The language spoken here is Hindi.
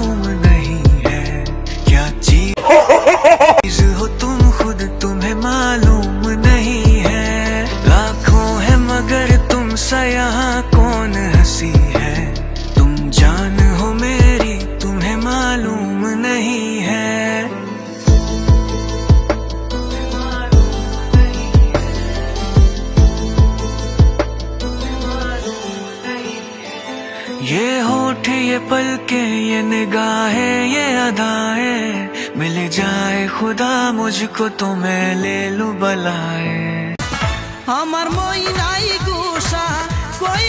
मालूम नहीं है क्या चीज हो तुम खुद, तुम्हें मालूम नहीं है। लाखों है मगर तुमसा यहाँ कौन हंसी है। तुम जान हो मेरी, तुम्हें मालूम नहीं है। ये होठ, ये पलके, ये निगाहें, ये अदाएं, मिल जाए खुदा मुझको तो मैं ले लूं बलाए। আমার মই নাই গোসা কই